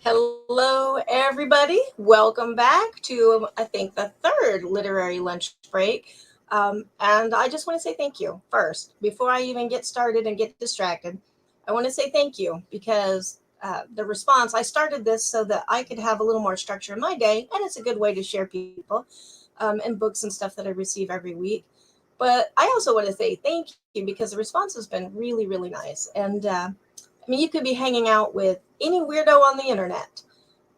Hello, everybody. Welcome back to, I think, the third literary lunch break. And I just want to say thank you first. Before I even get started and get distracted, I want to say thank you because the response, I started this so that I could have a little more structure in my day, and it's a good way to share people and books and stuff that I receive every week. But I also want to say thank you because the response has been really, really nice. And you could be hanging out with any weirdo on the internet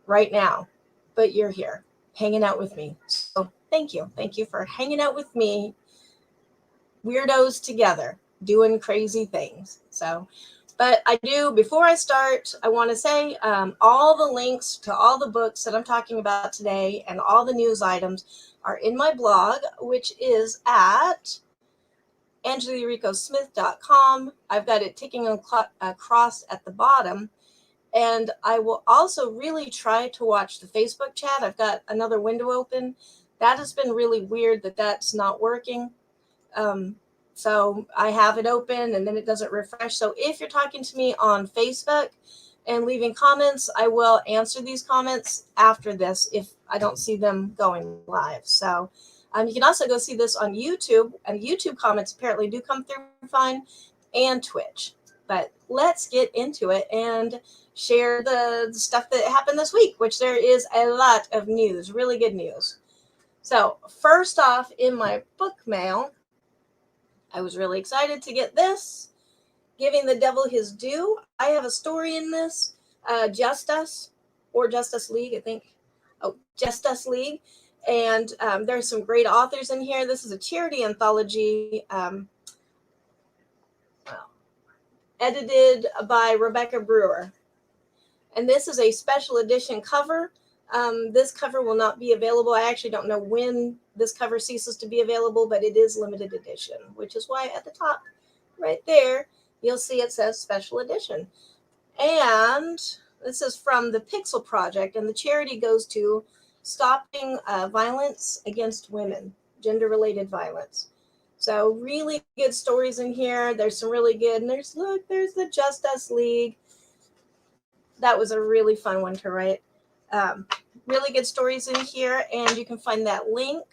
right now, but you're here hanging out with me. So thank you. Thank you for hanging out with me, weirdos together, doing crazy things. But I do, before I start, I want to say all the links to all the books that I'm talking about today and all the news items are in my blog, which is at angelaricosmith.com. I've got it ticking across at the bottom. And I will also really try to watch the Facebook chat. I've got another window open. That has been really weird that that's not working. So I have it open and then it doesn't refresh. So if you're talking to me on Facebook and leaving comments, I will answer these comments after this if I don't see them going live. So you can also go see this on YouTube, and YouTube comments apparently do come through fine, and Twitch. But let's get into it and share the stuff that happened this week, which there is a lot of news, really good news. So first off, in my book mail, I was really excited to get this, Giving the Devil His Due. I have a story in this, Justice, or Justice League, I think. Oh, Justice League. And there's some great authors in here. This is a charity anthology, edited by Rebecca Brewer. And this is a special edition cover. This cover will not be available. I actually don't know when this cover ceases to be available, but it is limited edition, which is why at the top right there, you'll see it says special edition. And this is from the Pixel Project, and the charity goes to Stopping Violence Against Women, gender-related violence. So really good stories in here. There's some really good, and there's the Justice League. That was a really fun one to write. Really good stories in here, and you can find that link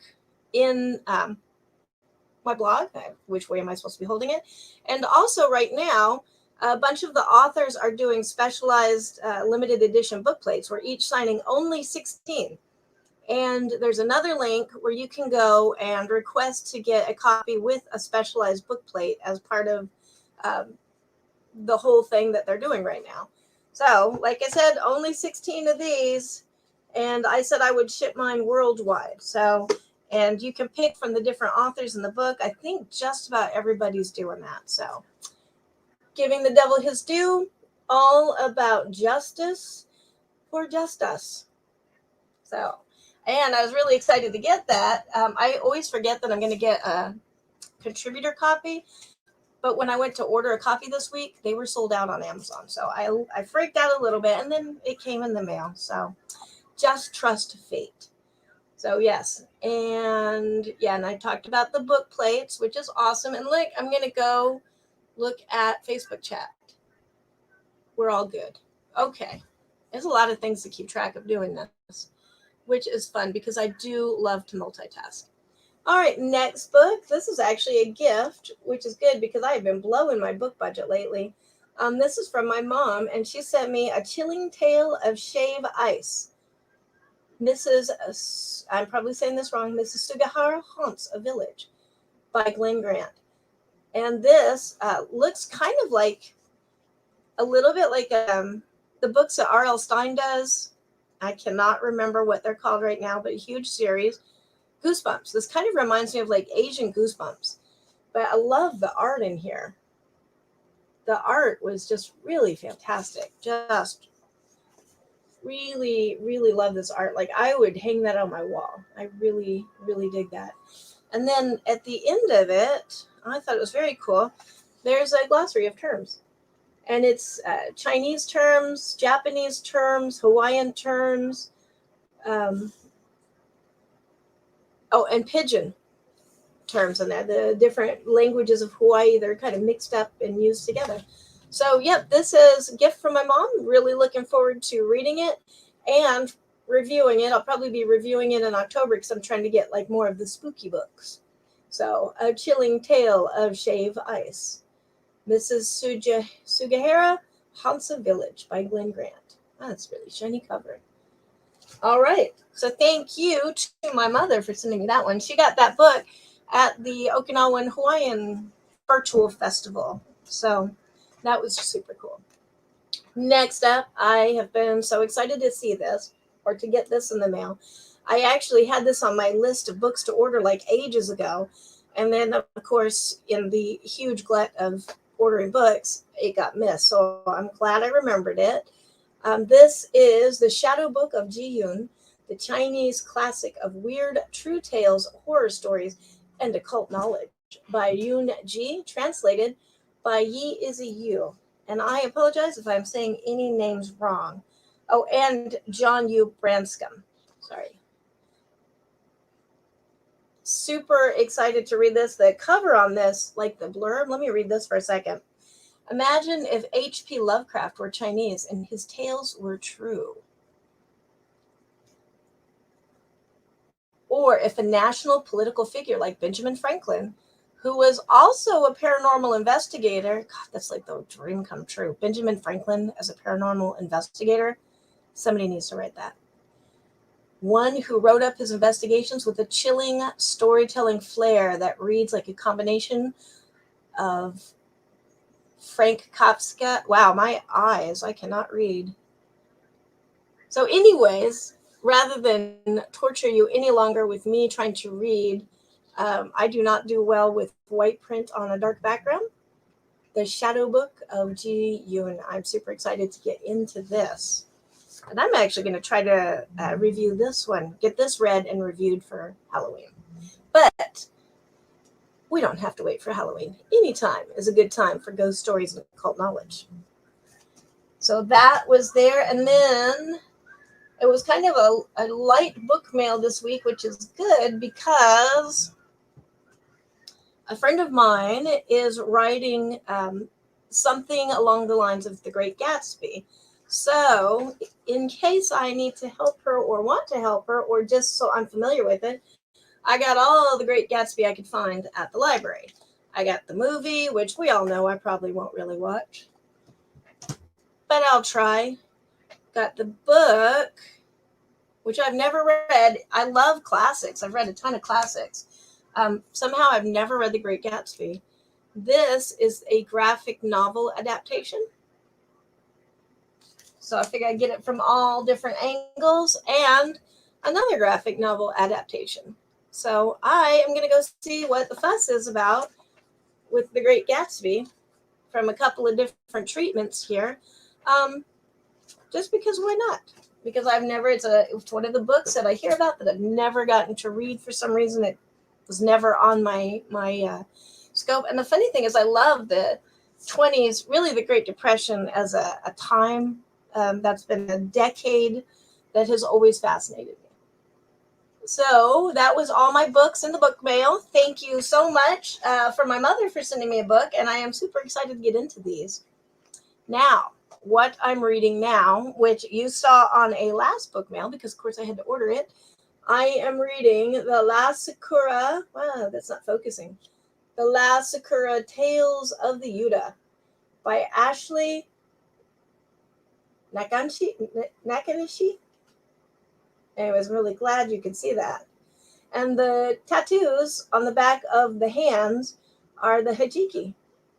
in my blog. Which way am I supposed to be holding it? And also right now, a bunch of the authors are doing specialized limited edition book plates. We're each signing only 16. And there's another link where you can go and request to get a copy with a specialized book plate as part of the whole thing that they're doing right now. So, like I said, only 16 of these, and I said I would ship mine worldwide. So, and you can pick from the different authors in the book. I think just about everybody's doing that. So, Giving the Devil His Due, all about justice for just us. So, and I was really excited to get that. I always forget that I'm going to get a contributor copy. But when I went to order a copy this week, they were sold out on Amazon. So I freaked out a little bit, and then it came in the mail. So just trust fate. So yes. And I talked about the book plates, which is awesome. And look, I'm going to go look at Facebook chat. We're all good. Okay. There's a lot of things to keep track of doing this, which is fun because I do love to multitask. All right, next book. This is actually a gift, which is good because I have been blowing my book budget lately. This is from my mom, and she sent me A Chilling Tale of Shave Ice. I'm probably saying this wrong, Mrs. Sugihara Haunts a Village by Glenn Grant. And this looks kind of like, a little bit like the books that R.L. Stine does. I cannot remember what they're called right now, but a huge series. Goosebumps. This kind of reminds me of like Asian Goosebumps, but I love the art in here. The art was just really fantastic. Just really, really love this art. Like I would hang that on my wall. I really, really dig that. And then at the end of it, I thought it was very cool. There's a glossary of terms, and it's Chinese terms, Japanese terms, Hawaiian terms, and Pidgin terms in there. The different languages of Hawaii, they're kind of mixed up and used together. So, yep, this is a gift from my mom. Really looking forward to reading it and reviewing it. I'll probably be reviewing it in October because I'm trying to get like more of the spooky books. So, A Chilling Tale of Shave Ice. Mrs. Sugihara Haunts a Village by Glenn Grant. Oh, that's really shiny cover. All right. So thank you to my mother for sending me that one. She got that book at the Okinawan Hawaiian Virtual Festival. So that was super cool. Next up, I have been so excited to see this or to get this in the mail. I actually had this on my list of books to order like ages ago. And then, of course, in the huge glut of ordering books, it got missed. So I'm glad I remembered it. This is The Shadow Book of Ji Yun, the Chinese classic of weird true tales, horror stories, and occult knowledge by Yun Ji, translated by Yi Izzy Yu. And I apologize if I'm saying any names wrong. Oh, and John Yu Branscombe. Sorry. Super excited to read this. The cover on this, like the blurb, let me read this for a second. Imagine if H.P. Lovecraft were Chinese and his tales were true. Or if a national political figure like Benjamin Franklin, who was also a paranormal investigator, God, that's like the dream come true. Benjamin Franklin as a paranormal investigator, somebody needs to write that. One who wrote up his investigations with a chilling storytelling flair that reads like a combination of Frank Kafka. Wow, my eyes, I cannot read. So anyways, rather than torture you any longer with me trying to read, I do not do well with white print on a dark background. The Shadow Book of Ji Yun. I'm super excited to get into this. And I'm actually going to try to review this one, get this read and reviewed for Halloween. But we don't have to wait for Halloween. Any time is a good time for ghost stories and occult knowledge. So that was there. And then it was kind of a light book mail this week, which is good because a friend of mine is writing something along the lines of The Great Gatsby. So in case I need to help her or want to help her or just so I'm familiar with it, I got all The Great Gatsby I could find at the library. I got the movie, which we all know I probably won't really watch, but I'll try. Got the book, which I've never read. I love classics. I've read a ton of classics. Somehow I've never read The Great Gatsby. This is a graphic novel adaptation. So I figured I'd get it from all different angles and another graphic novel adaptation. So I am going to go see what the fuss is about with The Great Gatsby from a couple of different treatments here. Just because why not? Because I've never, it's one of the books that I hear about that I've never gotten to read for some reason. It was never on my scope. And the funny thing is I love the 20s, really the Great Depression as a time that's been a decade that has always fascinated me. So that was all my books in the book mail. Thank you so much for my mother for sending me a book, and I am super excited to get into these. Now, what I'm reading now, which you saw on a last book mail, because of course I had to order it, I am reading The Last Sakura. Wow, that's not focusing. The Last Sakura Tales of the Yuda by Ashley Nakanishi. Anyways, I'm really glad you could see that. And the tattoos on the back of the hands are the hijiki.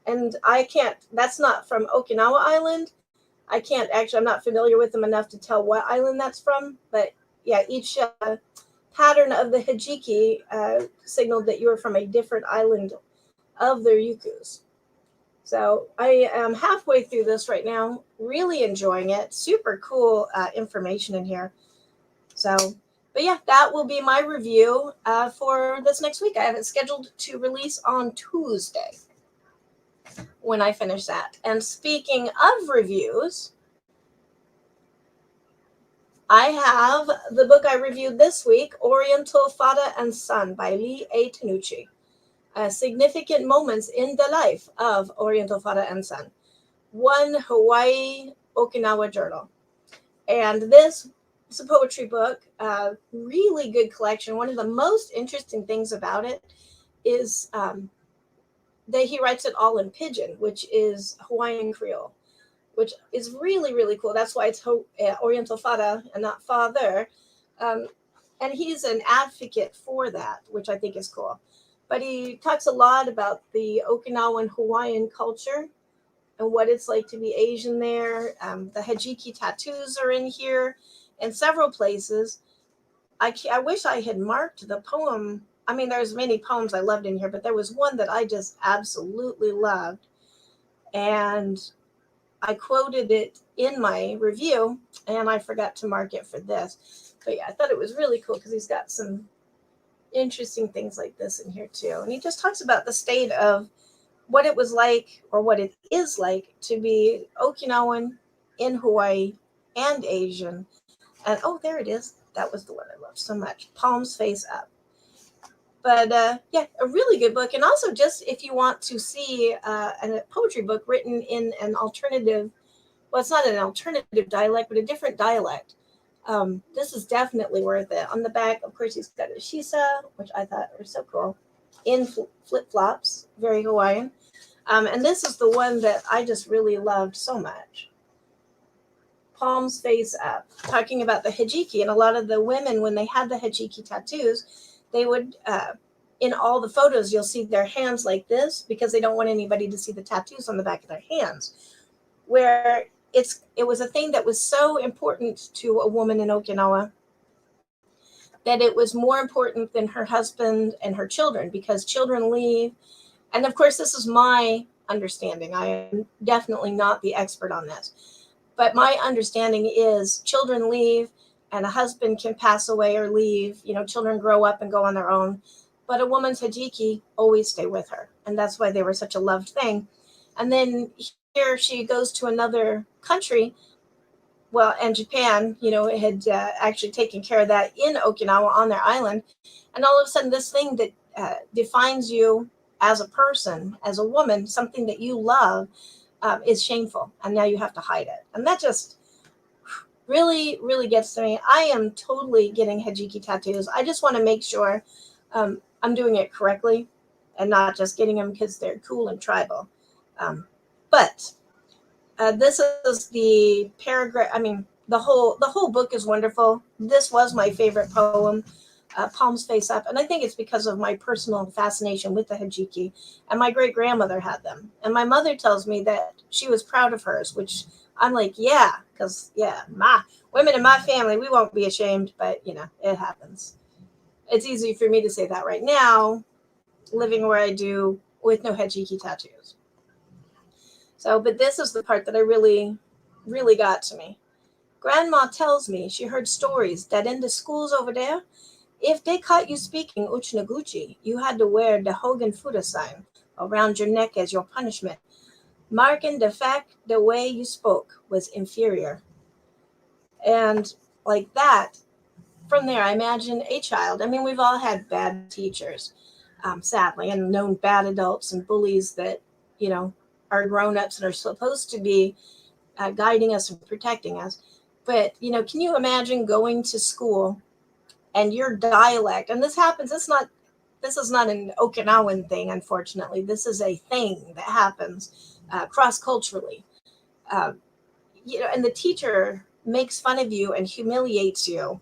And I can't, that's not from Okinawa Island. I can't actually, I'm not familiar with them enough to tell what island that's from. But yeah, each pattern of the hijiki signaled that you were from a different island of the Ryukyus. So I am halfway through this right now, really enjoying it. Super cool information in here. So, but yeah, that will be my review for this next week. I have it scheduled to release on Tuesday when I finish that. And speaking of reviews, I have the book I reviewed this week, Oriental Fata and Son by Lee A. Tanucci. Significant moments in the life of Oriental Fata and Son. One Hawaii Okinawa Journal. And this is a poetry book, really good collection. One of the most interesting things about it is that he writes it all in Pidgin, which is Hawaiian Creole, which is really, really cool. That's why it's Oriental Fada and not father. Um, and he's an advocate for that, which I think is cool. But he talks a lot about the Okinawan Hawaiian culture and what it's like to be Asian there. The hijiki tattoos are in here in several places. I wish I had marked the poem. I mean, there's many poems I loved in here, but there was one that I just absolutely loved. And I quoted it in my review, and I forgot to mark it for this. But yeah, I thought it was really cool because he's got some interesting things like this in here too. And he just talks about the state of what it was like, or what it is like, to be Okinawan in Hawaii and Asian. And oh, there it is. That was the one I loved so much. Palms Face Up. But yeah, a really good book. And also, just if you want to see a poetry book written in an alternative, well, it's not an alternative dialect, but a different dialect. This is definitely worth it. On the back, of course, he's got a shisa, which I thought were so cool, in flip flops, very Hawaiian. And this is the one that I just really loved so much. Palms Face Up, talking about the hijiki. And a lot of the women, when they had the hijiki tattoos, they would, in all the photos, you'll see their hands like this because they don't want anybody to see the tattoos on the back of their hands. Where it was a thing that was so important to a woman in Okinawa that it was more important than her husband and her children, because children leave. And of course, this is my understanding. I am definitely not the expert on this. But my understanding is children leave and a husband can pass away or leave. You know, children grow up and go on their own. But a woman's hijiki always stay with her. And that's why they were such a loved thing. And then here she goes to another country. Well, and Japan, you know, had actually taken care of that in Okinawa on their island. And all of a sudden, this thing that defines you as a person, as a woman, something that you love, is shameful. And now you have to hide it. And that just really, really gets to me. I am totally getting hijiki tattoos. I just want to make sure I'm doing it correctly and not just getting them because they're cool and tribal. But this is the paragraph. I mean, the whole book is wonderful. This was my favorite poem, Palms Face Up. And I think it's because of my personal fascination with the hijiki. And my great grandmother had them. And my mother tells me that she was proud of hers, which I'm like, yeah, because, yeah, my women in my family, we won't be ashamed. But, you know, it happens. It's easy for me to say that right now, living where I do with no hijiki tattoos. So, but this is the part that I really, really got to me. Grandma tells me she heard stories that in the schools over there, if they caught you speaking Uchinaguchi, you had to wear the Hogan Fuda sign around your neck as your punishment, marking the fact the way you spoke was inferior. And like that, from there, I imagine a child. I mean, we've all had bad teachers, sadly, and known bad adults and bullies that, you know, are grown-ups and are supposed to be guiding us and protecting us. But, you know, can you imagine going to school and your dialect, and this happens, this is not an Okinawan thing, unfortunately. This is a thing that happens cross-culturally. You know, and the teacher makes fun of you and humiliates you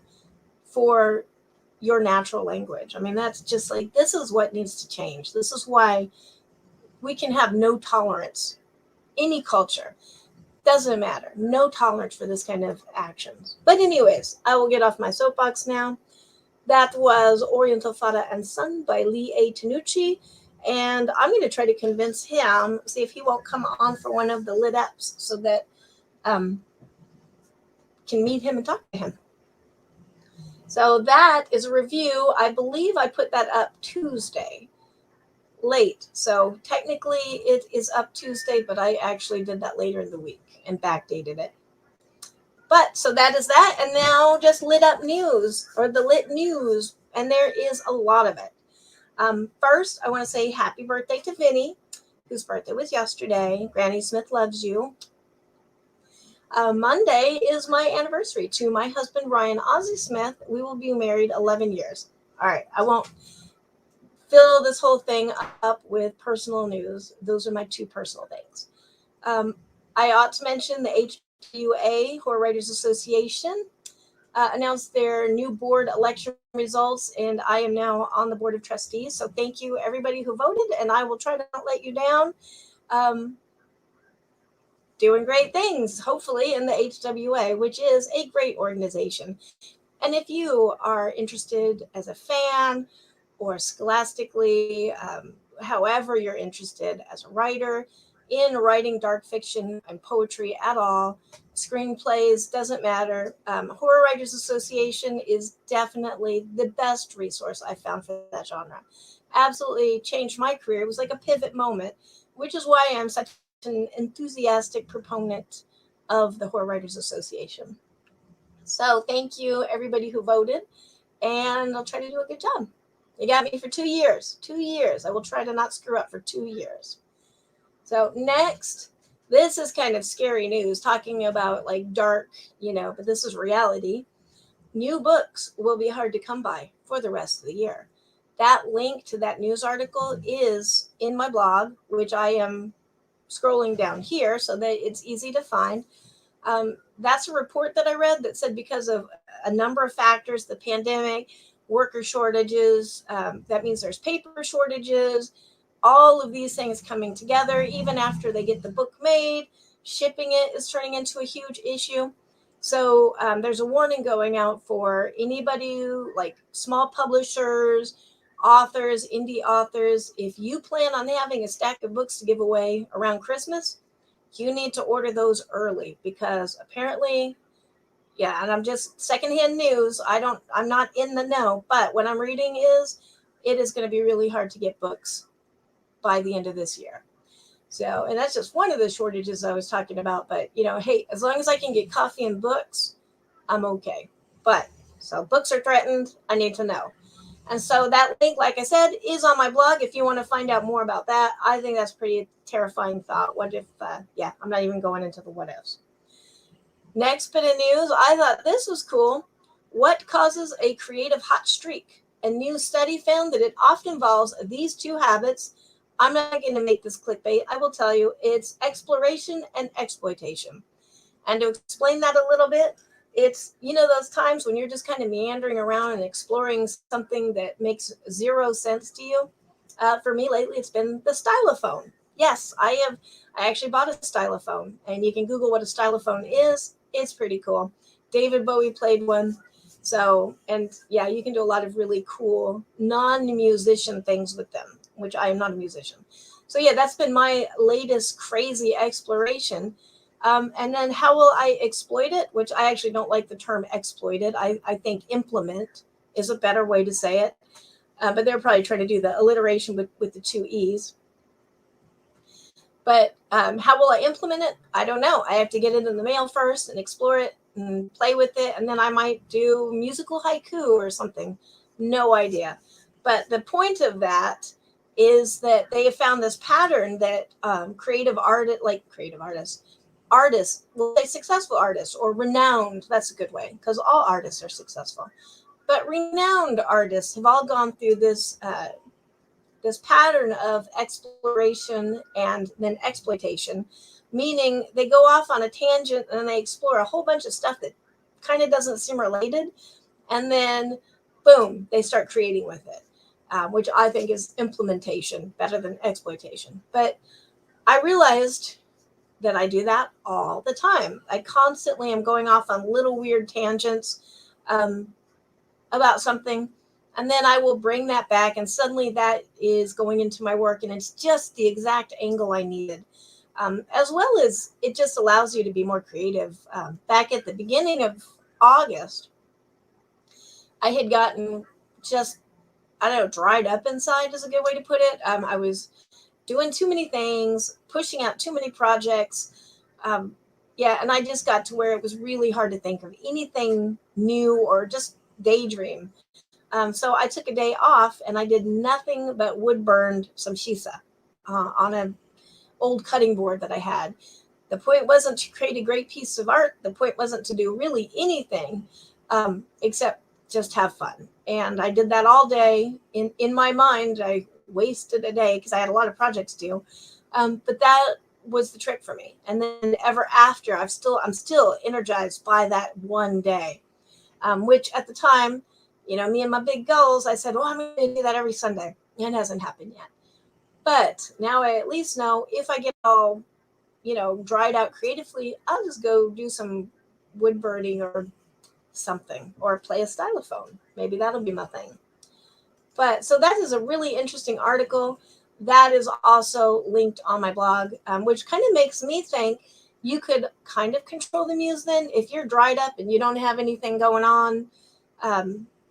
for your natural language. I mean, that's just like, this is what needs to change. This is why we can have no tolerance, any culture. Doesn't matter. No tolerance for this kind of actions. But anyways, I will get off my soapbox now. That was Oriental Fada and Son by Lee A. Tanucci. And I'm going to try to convince him, see if he won't come on for one of the lit ups so that can meet him and talk to him. So that is a review. I believe I put that up Tuesday late. So technically it is up Tuesday, but I actually did that later in the week and backdated it. But so that is that. And now just lit up news, or the lit news. And there is a lot of it. First, I want to say happy birthday to Vinny. whose birthday was yesterday. Granny Smith loves you. Monday is my anniversary to my husband, Ryan Ozzie Smith. We will be married 11 years. All right, I won't fill this whole thing up with personal news. Those are my two personal things. I ought to mention the HWA, Horror Writers Association, announced their new board election results, and I am now on the board of trustees. So thank you, everybody who voted, and I will try to not let you down. Doing great things, hopefully, in the HWA, which is a great organization. And if you are interested as a fan or scholastically, however you're interested as a writer in writing dark fiction and poetry at all, screenplays, doesn't matter. Horror Writers Association is definitely the best resource I found for that genre. Absolutely changed my career. It was like a pivot moment, which is why I'm such an enthusiastic proponent of the Horror Writers Association. So thank you, everybody who voted, and I'll try to do a good job. You got me for 2 years. 2 years. I will try to not screw up for 2 years. So next, this is kind of scary news, talking about like dark, but this is reality. New books will be hard to come by for the rest of the year. That link to that news article is in my blog, which I am scrolling down here so that it's easy to find. That's a report that I read that said because of a number of factors, the pandemic, worker shortages, that means there's paper shortages, all of these things coming together, even after they get the book made, shipping it is turning into a huge issue. So there's a warning going out for anybody who, like small publishers, authors, indie authors. If you plan on having a stack of books to give away around Christmas, you need to order those early, because apparently, and I'm just secondhand news. I'm not in the know, but what I'm reading is it is going to be really hard to get books by the end of this year. So, and that's just one of the shortages I was talking about. But, hey, as long as I can get coffee and books, I'm okay. But so books are threatened. I need to know. And so that link, like I said, is on my blog if you want to find out more about that. I think that's pretty terrifying thought. What if, I'm not even going into the what ifs. Next bit of news, I thought this was cool. What causes a creative hot streak? A new study found that it often involves these two habits. I'm not going to make this clickbait. I will tell you, it's exploration and exploitation. And to explain that a little bit, it's, those times when you're just kind of meandering around and exploring something that makes zero sense to you. For me lately, it's been the stylophone. Yes, I actually bought a stylophone, and you can Google what a stylophone is. It's pretty cool. David Bowie played one. So, and you can do a lot of really cool non-musician things with them, which I am not a musician. So that's been my latest crazy exploration. And then how will I exploit it? Which I actually don't like the term exploited. I think implement is a better way to say it. But they're probably trying to do the alliteration with the two E's. But how will I implement it? I don't know. I have to get it in the mail first and explore it and play with it. And then I might do musical haiku or something. No idea. But the point of that is that they have found this pattern that artists, well, say successful artists or renowned, that's a good way, because all artists are successful. But renowned artists have all gone through this pattern of exploration and then exploitation, meaning they go off on a tangent and they explore a whole bunch of stuff that kind of doesn't seem related. And then, boom, they start creating with it, which I think is implementation better than exploitation. But I realized that I do that all the time. I constantly am going off on little weird tangents about something, and then I will bring that back, and suddenly that is going into my work, and it's just the exact angle I needed. As well as it just allows you to be more creative. Back at the beginning of August, I had gotten just, dried up inside is a good way to put it. I was doing too many things, pushing out too many projects. And I just got to where it was really hard to think of anything new or just daydream. So I took a day off and I did nothing but wood burned some shisa on a old cutting board that I had. The point wasn't to create a great piece of art. The point wasn't to do really anything except just have fun. And I did that all day. In my mind, I wasted a day because I had a lot of projects due. But that was the trick for me. And then ever after, I'm still energized by that one day, which at the time, me and my big goals, I said, well, I'm going to do that every Sunday. It hasn't happened yet. But now I at least know if I get all dried out creatively, I'll just go do some wood burning or something, or play a stylophone. Maybe that'll be my thing. But so that is a really interesting article that is also linked on my blog, which kind of makes me think you could kind of control the muse then. If you're dried up and you don't have anything going on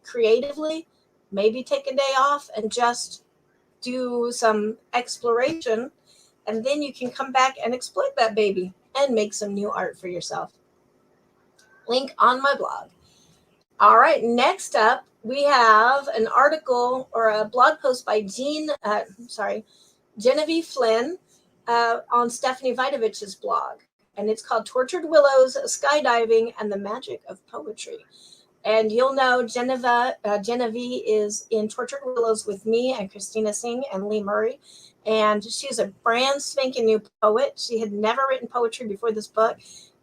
creatively, maybe take a day off and just do some exploration, and then you can come back and exploit that baby and make some new art for yourself. Link on my blog. All right, next up, we have an article or a blog post by Genevieve Flynn on Stephanie Vidovich's blog. And it's called Tortured Willows, Skydiving, and the Magic of Poetry. And you'll know Genevieve is in Tortured Willows with me and Christina Singh and Lee Murray. And she's a brand spanking new poet. She had never written poetry before this book.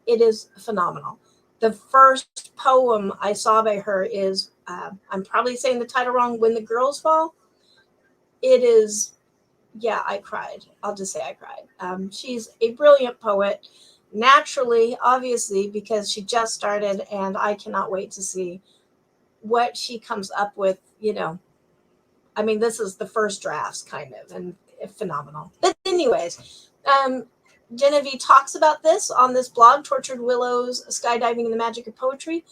It is phenomenal. The first poem I saw by her is, I'm probably saying the title wrong, When the Girls Fall. It is, I cried. I'll just say I cried. She's a brilliant poet, naturally, obviously, because she just started, and I cannot wait to see what she comes up with. This is the first drafts, kind of, and phenomenal. But anyways, Genevieve talks about this on this blog, Tortured Willows, Skydiving and the Magic of Poetry.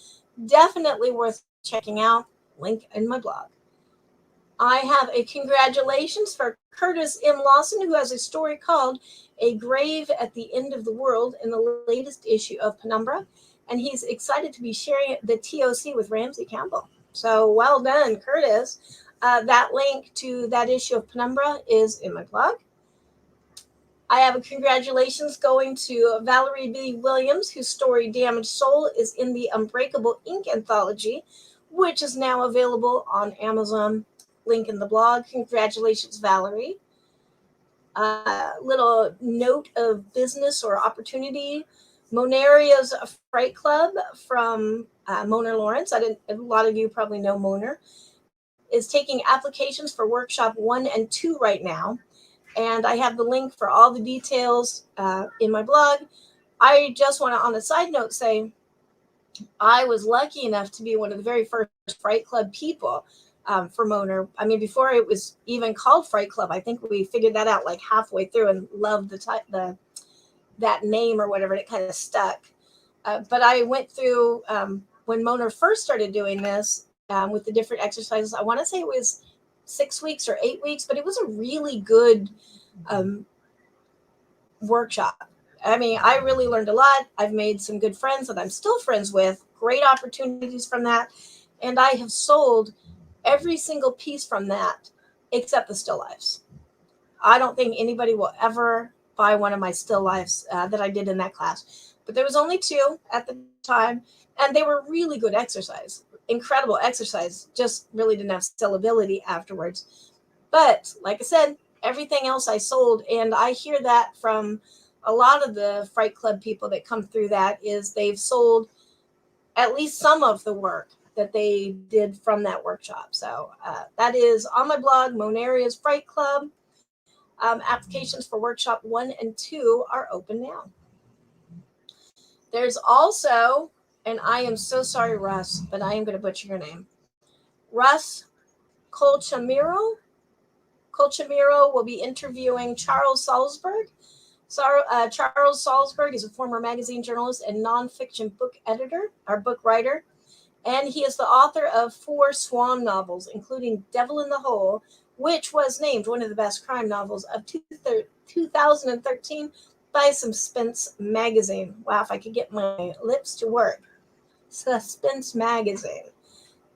Definitely worth checking out. Link in my blog. I have a congratulations for Curtis M. Lawson, who has a story called A Grave at the End of the World in the latest issue of Penumbra. And he's excited to be sharing the TOC with Ramsey Campbell. So well done, Curtis. That link to that issue of Penumbra is in my blog. I have a congratulations going to Valerie B. Williams, whose story Damaged Soul is in the Unbreakable Ink anthology, which is now available on Amazon. Link in the blog. Congratulations, Valerie. Little note of business or opportunity. Monaria's Fright Club from Mona Lawrence. A lot of you probably know Mona. Is taking applications for workshop 1 and 2 right now. And I have the link for all the details in my blog. I just want to, on a side note, say I was lucky enough to be one of the very first Fright Club people for Mona. Before it was even called Fright Club, I think we figured that out like halfway through and loved that name or whatever. And it kind of stuck. But I went through when Mona first started doing this with the different exercises. I want to say it was 6 weeks or 8 weeks, but it was a really good workshop. I really learned a lot. I've made some good friends that I'm still friends with, great opportunities from that. And I have sold every single piece from that except the still lifes. I don't think anybody will ever buy one of my still lifes that I did in that class. But there was only 2 at the time, and they were really good exercise. Incredible exercise, just really didn't have sellability afterwards. But like I said, everything else I sold, and I hear that from a lot of the Fright Club people that come through that is they've sold at least some of the work that they did from that workshop. So that is on my blog, Monaria's Fright Club. Applications for workshop 1 and 2 are open now. There's also, and I am so sorry, Russ, but I am going to butcher your name. Russ Colchamiro. Colchamiro will be interviewing Charles Salzburg. Charles Salzburg is a former magazine journalist and nonfiction book editor, or book writer, and he is the author of 4 Swan novels, including Devil in the Hole, which was named one of the best crime novels of 2013 by Suspense Magazine. Wow, if I could get my lips to work. Suspense Magazine.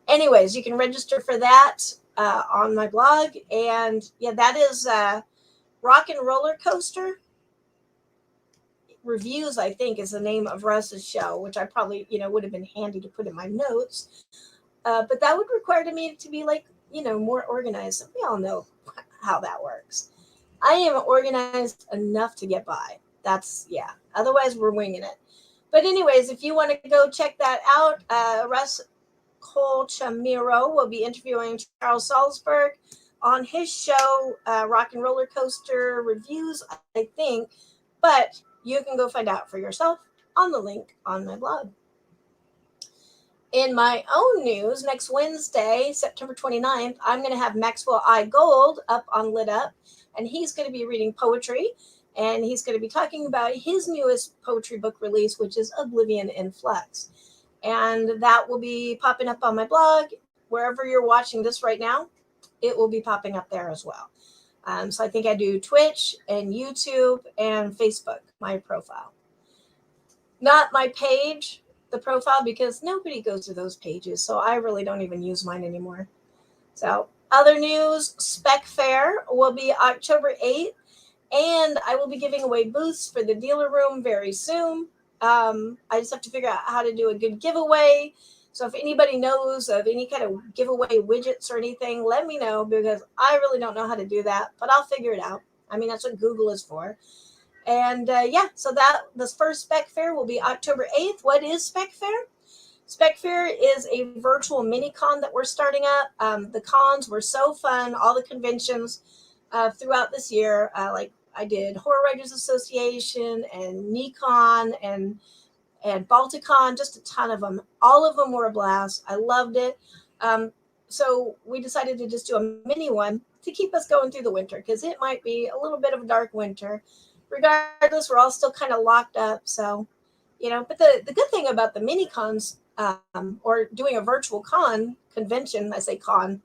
Anyways, you can register for that on my blog. And yeah, that is Rock and Roller Coaster. Reviews, I think, is the name of Russ's show, which I probably, would have been handy to put in my notes. But that would require me to be like, more organized. We all know how that works. I am organized enough to get by. That's, yeah. Otherwise, we're winging it. But anyways, if you want to go check that out, Russ Colchamiro will be interviewing Charles Salzburg on his show, Rock and Roller Coaster Reviews, I think. But you can go find out for yourself on the link on my blog. In my own news, next Wednesday, September 29th, I'm going to have Maxwell I. Gold up on Lit Up, and he's going to be reading poetry, and he's going to be talking about his newest poetry book release, which is Oblivion in Flux. And that will be popping up on my blog. Wherever you're watching this right now, it will be popping up there as well. So I think I do Twitch and YouTube and Facebook, my profile. Not my page, the profile, because nobody goes to those pages. So I really don't even use mine anymore. So other news, Spec Fair will be October 8th. And I will be giving away booths for the dealer room very soon. I just have to figure out how to do a good giveaway. So if anybody knows of any kind of giveaway widgets or anything, let me know, because I really don't know how to do that, but I'll figure it out. I mean, that's what Google is for. And so this first Spec Fair will be October 8th. What is Spec Fair? Spec Fair is a virtual mini con that we're starting up. The cons were so fun, all the conventions throughout this year. Like I did Horror Writers Association and Nikon and Balticon, just a ton of them. All of them were a blast. I loved it. So we decided to just do a mini one to keep us going through the winter, because it might be a little bit of a dark winter. Regardless, we're all still kind of locked up. So, but the good thing about the mini cons or doing a virtual convention, I say con,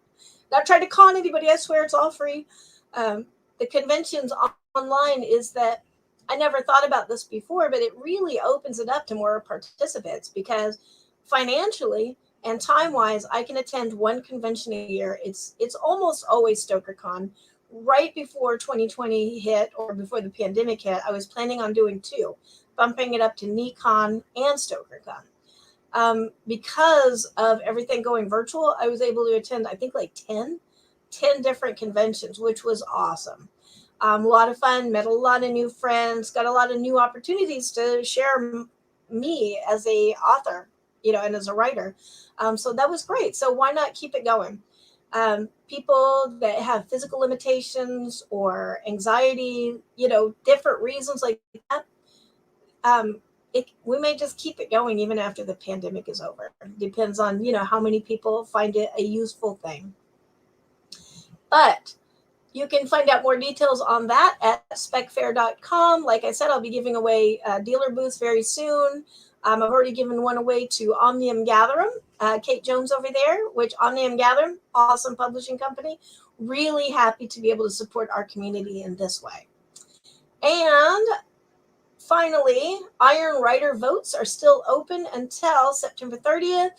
not trying to con anybody, I swear it's all free. The conventions online is that I never thought about this before, but it really opens it up to more participants, because financially and time-wise, I can attend one convention a year. It's almost always StokerCon. Right before 2020 hit, or before the pandemic hit, I was planning on doing two, bumping it up to Nikon and StokerCon. Because of everything going virtual, I was able to attend, I think, like 10 different conventions, which was awesome. A lot of fun, met a lot of new friends, got a lot of new opportunities to share me as a author, and as a writer. So that was great. So why not keep it going? People that have physical limitations or anxiety, different reasons like that, we may just keep it going even after the pandemic is over. Depends on, how many people find it a useful thing. But you can find out more details on that at specfair.com. Like I said, I'll be giving away dealer booths very soon. I've already given one away to Omnium Gatherum, Kate Jones over there, which Omnium Gatherum, awesome publishing company. Really happy to be able to support our community in this way. And finally, Iron Writer votes are still open until September 30th.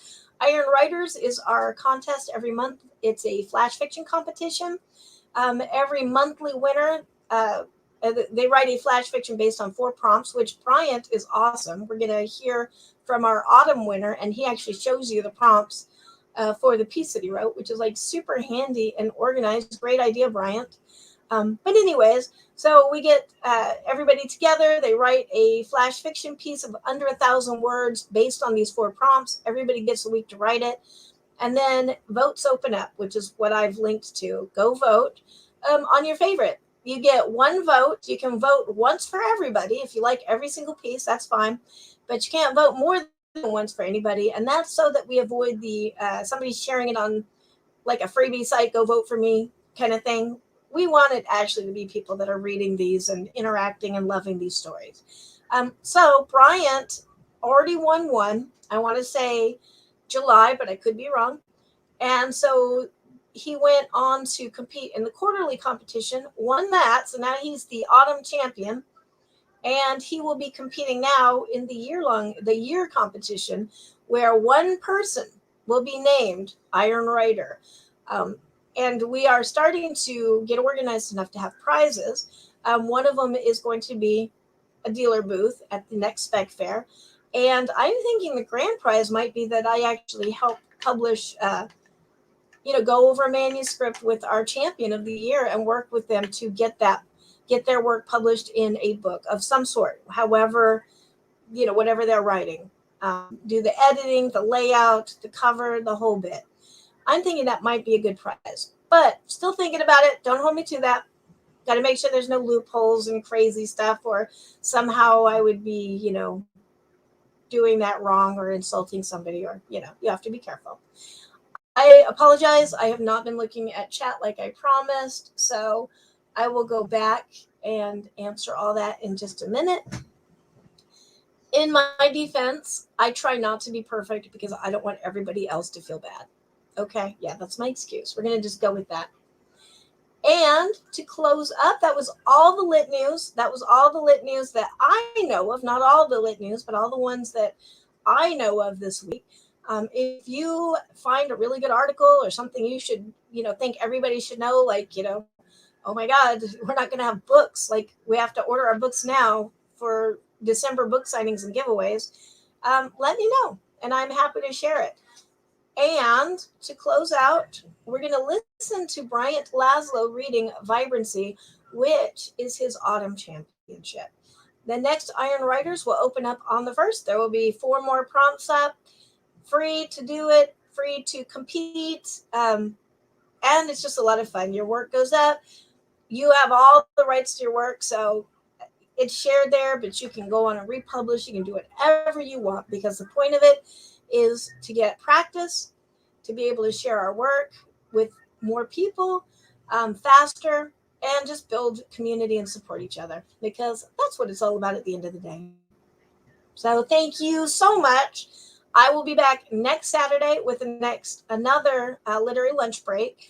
Iron Writers is our contest every month. It's a flash fiction competition. Every monthly winner, they write a flash fiction based on 4 prompts, which Briant is awesome. We're going to hear from our autumn winner, and he actually shows you the prompts for the piece that he wrote, which is like super handy and organized. Great idea, Briant. But anyways, so we get everybody together. They write a flash fiction piece of under 1,000 words based on these 4 prompts. Everybody gets a week to write it. And then votes open up, which is what I've linked to. Go vote on your favorite. You get 1 vote. You can vote once for everybody. If you like every single piece, that's fine. But you can't vote more than once for anybody. And that's so that we avoid the somebody sharing it on like a freebie site, go vote for me kind of thing. We want it actually to be people that are reading these and interacting and loving these stories. So Briant already won one. I want to say July, but I could be wrong. And so he went on to compete in the quarterly competition, won that. So now he's the autumn champion. And he will be competing now in the year competition, where one person will be named Iron Writer. And we are starting to get organized enough to have prizes. One of them is going to be a dealer booth at the next spec fair. And I'm thinking the grand prize might be that I actually help publish, go over a manuscript with our champion of the year and work with them to get their work published in a book of some sort, however, whatever they're writing. Do the editing, the layout, the cover, the whole bit. I'm thinking that might be a good prize, but still thinking about it. Don't hold me to that. Got to make sure there's no loopholes and crazy stuff, or somehow I would be, doing that wrong or insulting somebody, or, you have to be careful. I apologize. I have not been looking at chat like I promised, so I will go back and answer all that in just a minute. In my defense, I try not to be perfect because I don't want everybody else to feel bad. Okay, yeah, that's my excuse. We're going to just go with that. And to close up, that was all the lit news. That was all the lit news that I know of. Not all the lit news, but all the ones that I know of this week. If you find a really good article or something you should, think everybody should know, like, oh my God, we're not going to have books. Like, we have to order our books now for December book signings and giveaways. Let me know, and I'm happy to share it. And to close out, we're going to listen to Briant Laslo reading Vibrancy, which is his autumn championship. The next Iron Writers will open up on the 1st. There will be 4 more prompts up, free to do it, free to compete. And it's just a lot of fun. Your work goes up. You have all the rights to your work, so it's shared there, but you can go on and republish. You can do whatever you want, because the point of it is to get practice, to be able to share our work with more people faster, and just build community and support each other, because that's what it's all about at the end of the day. So thank you so much. I will be back next Saturday with another literary lunch break.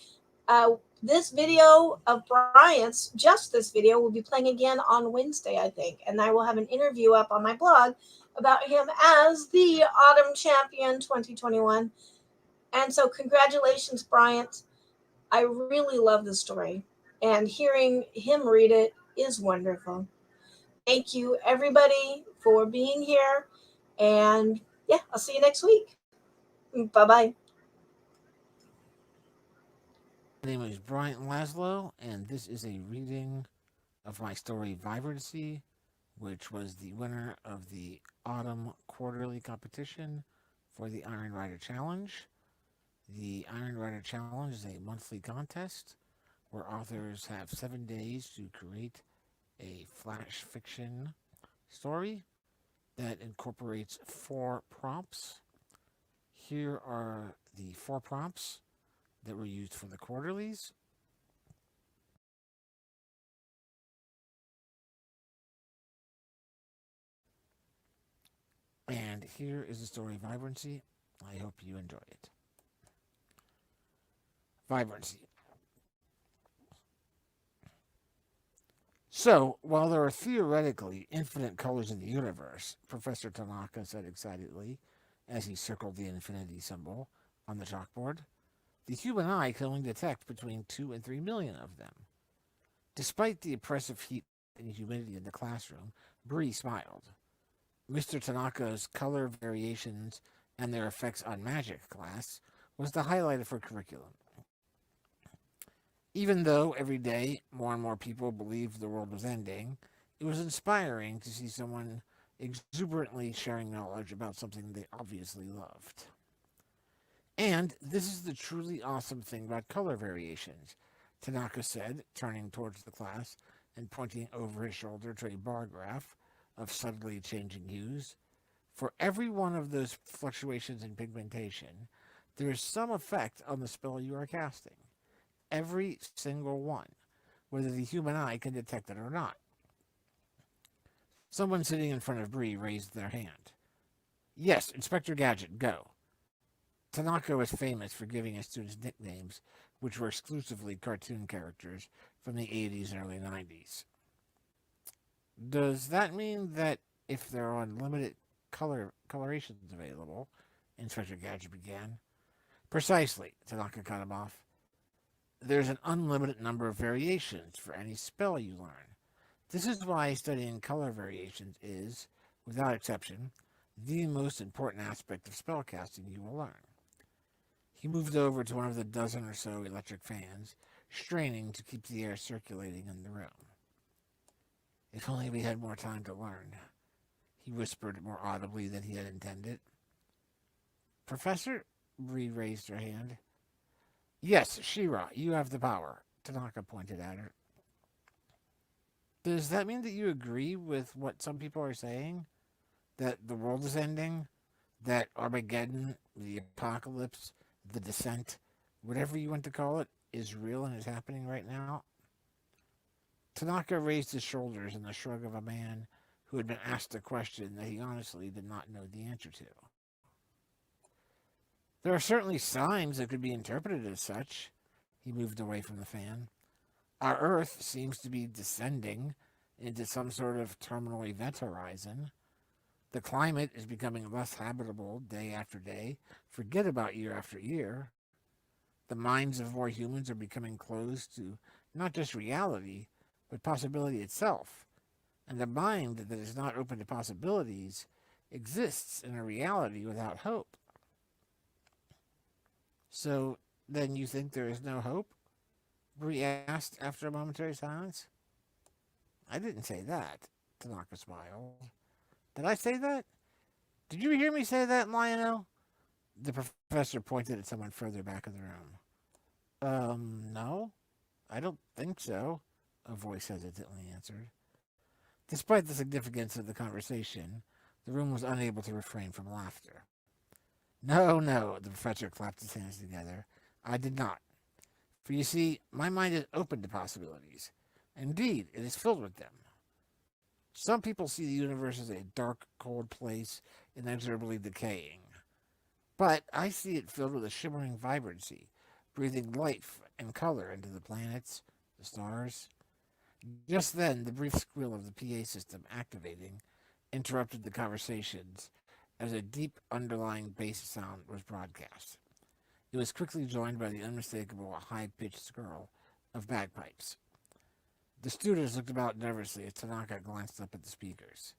This video of Brian's, just this video, will be playing again on Wednesday, I think. And I will have an interview up on my blog about him as the Autumn Champion 2021. And so congratulations, Briant. I really love the story. And hearing him read it is wonderful. Thank you, everybody, for being here. And yeah, I'll see you next week. Bye-bye. My name is Briant Laslo, and this is a reading of my story Vibrancy, which was the winner of the Autumn Quarterly competition for the Iron Rider Challenge. The Iron Rider Challenge is a monthly contest where authors have 7 days to create a flash fiction story that incorporates 4 prompts. Here are the 4 prompts that were used for the quarterlies. And here is the story Vibrancy. I hope you enjoy it. Vibrancy. So, while there are theoretically infinite colors in the universe, Professor Tanaka said excitedly as he circled the infinity symbol on the chalkboard, the human eye can only detect between 2 and 3 million of them. Despite the oppressive heat and humidity in the classroom, Bree smiled. Mr. Tanaka's color variations and their effects on magic class was the highlight of her curriculum. Even though every day more and more people believed the world was ending, it was inspiring to see someone exuberantly sharing knowledge about something they obviously loved. And this is the truly awesome thing about color variations, Tanaka said, turning towards the class and pointing over his shoulder to a bar graph of subtly changing hues. For every one of those fluctuations in pigmentation, there is some effect on the spell you are casting. Every single one, whether the human eye can detect it or not. Someone sitting in front of Bree raised their hand. Yes, Inspector Gadget, go. Tanaka was famous for giving his students nicknames, which were exclusively cartoon characters from the 80s and early 90s. Does that mean that if there are unlimited colorations available, Inspector Gadget began? Precisely, Tanaka cut him off. There's an unlimited number of variations for any spell you learn. This is why studying color variations is, without exception, the most important aspect of spellcasting you will learn. He moved over to one of the dozen or so electric fans, straining to keep the air circulating in the room. If only we had more time to learn, he whispered more audibly than he had intended. Professor? Bree raised her hand. Yes, Shira, you have the power, Tanaka pointed at her. Does that mean that you agree with what some people are saying? That the world is ending? That Armageddon, the apocalypse, the descent, whatever you want to call it, is real and is happening right now? Tanaka raised his shoulders in the shrug of a man who had been asked a question that he honestly did not know the answer to. There are certainly signs that could be interpreted as such. He moved away from the fan. Our Earth seems to be descending into some sort of terminal event horizon. The climate is becoming less habitable day after day. Forget about year after year. The minds of more humans are becoming closed to not just reality, but possibility itself. And a mind that is not open to possibilities exists in a reality without hope. So, then you think there is no hope? Bree asked after a momentary silence. I didn't say that, Tanaka smiled. Did I say that? Did you hear me say that, Lionel? The professor pointed at someone further back in the room. No, I don't think so, a voice hesitantly answered. Despite the significance of the conversation, the room was unable to refrain from laughter. No, the professor clapped his hands together. I did not. For you see, my mind is open to possibilities. Indeed, it is filled with them. Some people see the universe as a dark, cold place, inexorably decaying. But I see it filled with a shimmering vibrancy, breathing life and color into the planets, the stars. Just then, the brief squeal of the PA system activating interrupted the conversations as a deep underlying bass sound was broadcast. It was quickly joined by the unmistakable high-pitched skirl of bagpipes. The students looked about nervously as Tanaka glanced up at the speakers.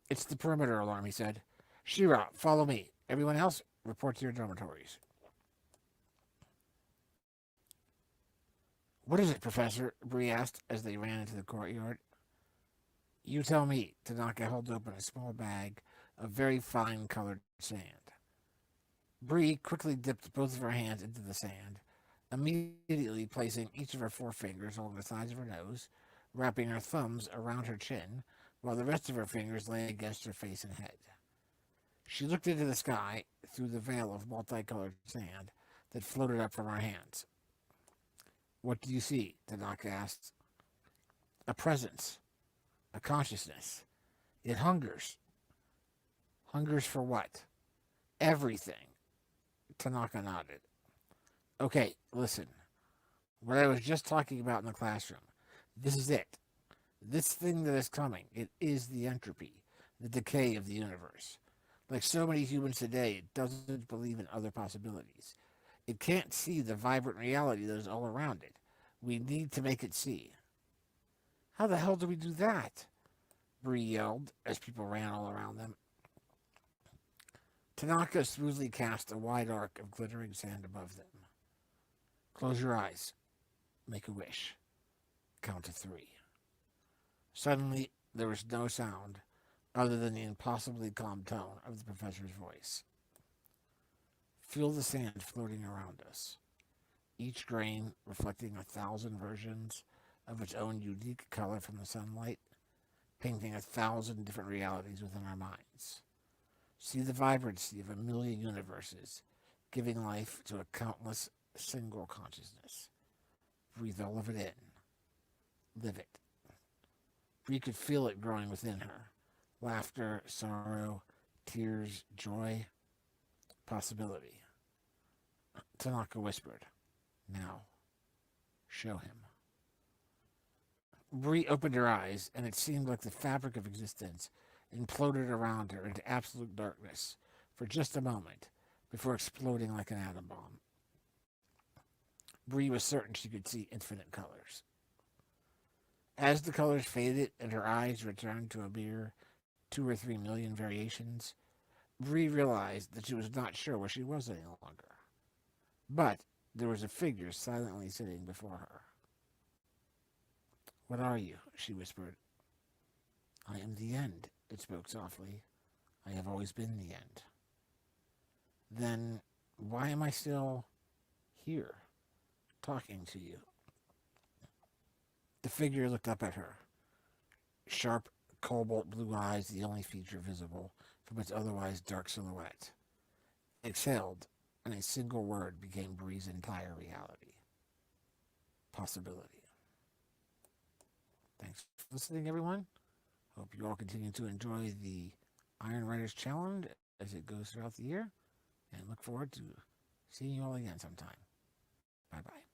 It's the perimeter alarm, he said. Shira, follow me. Everyone else, report to your dormitories. What is it, Professor? Bree asked as they ran into the courtyard. You tell me. Tanaka held open a small bag of very fine colored sand. Bree quickly dipped both of her hands into the sand, immediately placing each of her forefingers along the sides of her nose, wrapping her thumbs around her chin, while the rest of her fingers lay against her face and head. She looked into the sky through the veil of multicolored sand that floated up from her hands. What do you see? Tanaka asked. A presence. A consciousness. It hungers. Hungers for what? Everything. Tanaka nodded. Okay, listen. What I was just talking about in the classroom. This is it. This thing that is coming. It is the entropy, the decay of the universe. Like so many humans today, it doesn't believe in other possibilities. It can't see the vibrant reality that is all around it. We need to make it see. How the hell do we do that? Bree yelled as people ran all around them. Tanaka smoothly cast a wide arc of glittering sand above them. Close your eyes. Make a wish. Count to 3. Suddenly, there was no sound other than the impossibly calm tone of the professor's voice. Feel the sand floating around us, each grain reflecting 1,000 versions of its own unique color from the sunlight, painting 1,000 different realities within our minds. See the vibrancy of 1,000,000 universes, giving life to a countless single consciousness. Breathe all of it in. Live it. Bree could feel it growing within her. Laughter, sorrow, tears, joy, possibility. Tanaka whispered, Now, show him. Bree opened her eyes, and it seemed like the fabric of existence imploded around her into absolute darkness for just a moment before exploding like an atom bomb. Bree was certain she could see infinite colors. As the colors faded and her eyes returned to a mere 2 or 3 million variations, Bree realized that she was not sure where she was any longer. But there was a figure silently sitting before her. "What are you?" she whispered. "I am the end," it spoke softly. "I have always been the end." "Then why am I still here, talking to you?" The figure looked up at her, sharp cobalt blue eyes the only feature visible from its otherwise dark silhouette. Exhaled, and a single word became Bree's entire reality: possibility. Thanks for listening, everyone. Hope you all continue to enjoy the Iron Writers Challenge as it goes throughout the year, and look forward to seeing you all again sometime. Bye bye.